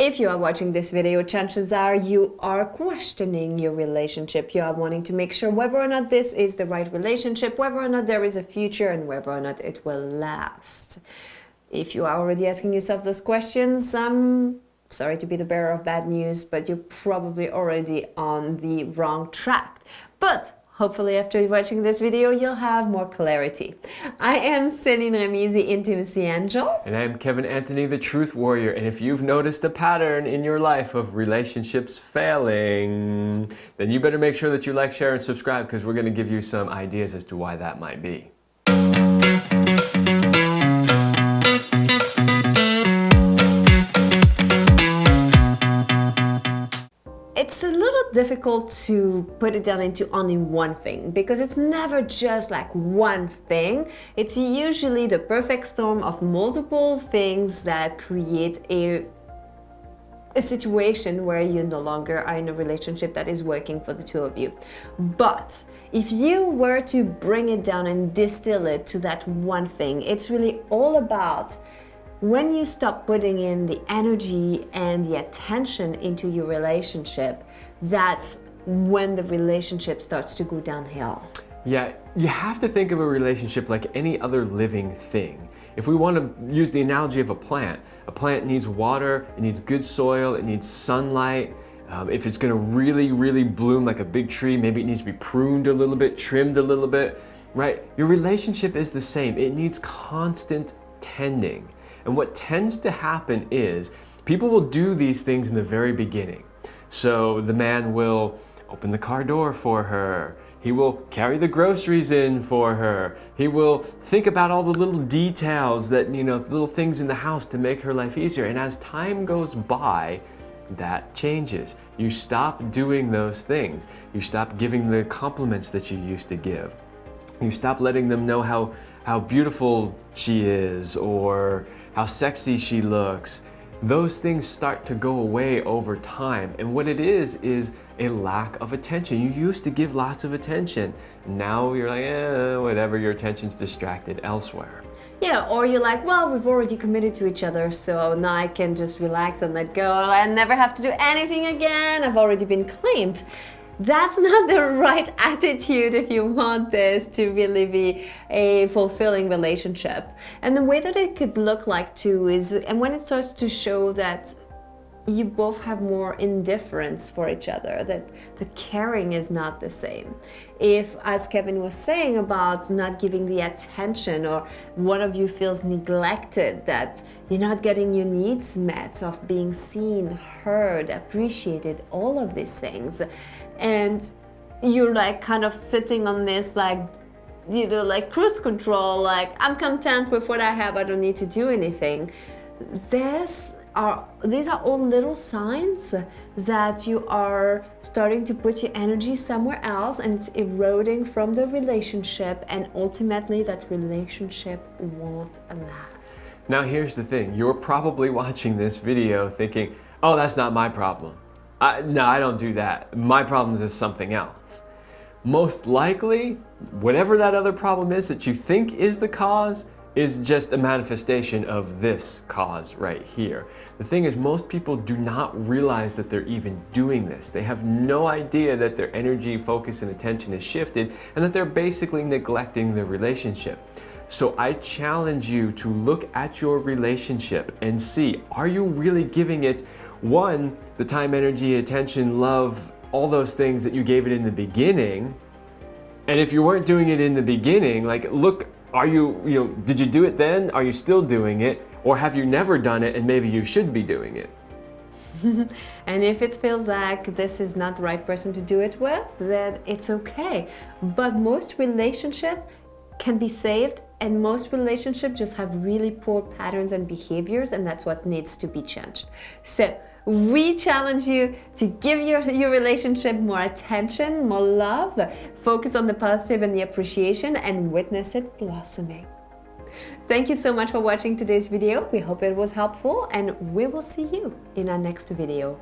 If you are watching this video, chances are you are questioning your relationship. You are wanting to make sure whether or not this is the right relationship, whether or not there is a future, and whether or not it will last. If you are already asking yourself those questions, I'm sorry to be the bearer of bad news, but you're probably already on the wrong track. But hopefully after watching this video, you'll have more clarity. I am Céline Remy, the Intimacy Angel. And I'm Kevin Anthony, the Truth Warrior. And if you've noticed a pattern in your life of relationships failing, then you better make sure that you like, share, and subscribe, because we're going to give you some ideas as to why that might be. It's a little difficult to put it down into only one thing, because it's never just like one thing. It's usually the perfect storm of multiple things that create a situation where you no longer are in a relationship that is working for the two of you. But if you were to bring it down and distill it to that one thing, it's really all about when you stop putting in the energy and the attention into your relationship, that's when the relationship starts to go downhill. Yeah, you have to think of a relationship like any other living thing. If we want to use the analogy of a plant needs water, it needs good soil, it needs sunlight. If it's going to really bloom like a big tree, maybe it needs to be pruned a little bit, trimmed a little bit, right? Your relationship is the same. It needs constant tending. And what tends to happen is people will do these things in the very beginning. So the man will open the car door for her. He will carry the groceries in for her. He will think about all the little details that, little things in the house to make her life easier. And as time goes by, that changes. You stop doing those things. You stop giving the compliments that you used to give. You stop letting them know how beautiful she is or how sexy she looks. Those things start to go away over time. And what it is a lack of attention. You used to give lots of attention. Now you're like, whatever, your attention's distracted elsewhere. Yeah, or you're like, well, we've already committed to each other, so now I can just relax and let go and never have to do anything again. I've already been claimed. That's not the right attitude if you want this to really be a fulfilling relationship. And the way that it could look like too is, and when it starts to show that you both have more indifference for each other, that the caring is not the same. If, as Kevin was saying about not giving the attention, or one of you feels neglected, that you're not getting your needs met, of being seen, heard, appreciated, all of these things, and you're like kind of sitting on this like cruise control, like I'm content with what I have, I don't need to do anything. These are all little signs that you are starting to put your energy somewhere else, and it's eroding from the relationship, and ultimately that relationship won't last. Now here's the thing, you're probably watching this video thinking, oh, that's not my problem. No, I don't do that. My problem is something else. Most likely, whatever that other problem is that you think is the cause is just a manifestation of this cause right here. The thing is, most people do not realize that they're even doing this. They have no idea that their energy, focus, and attention is shifted, and that they're basically neglecting the relationship. So I challenge you to look at your relationship and see, are you really giving it, one, the time, energy, attention, love, all those things that you gave it in the beginning? And if you weren't doing it in the beginning, like, look, are you, did you do it then? Are you still doing it? Or have you never done it and maybe you should be doing it? And if it feels like this is not the right person to do it with, then it's okay. But most relationships can be saved, and most relationships just have really poor patterns and behaviors, and that's what needs to be changed. So we challenge you to give your relationship more attention, more love, focus on the positive and the appreciation, and witness it blossoming. Thank you so much for watching today's video. We hope it was helpful, and we will see you in our next video.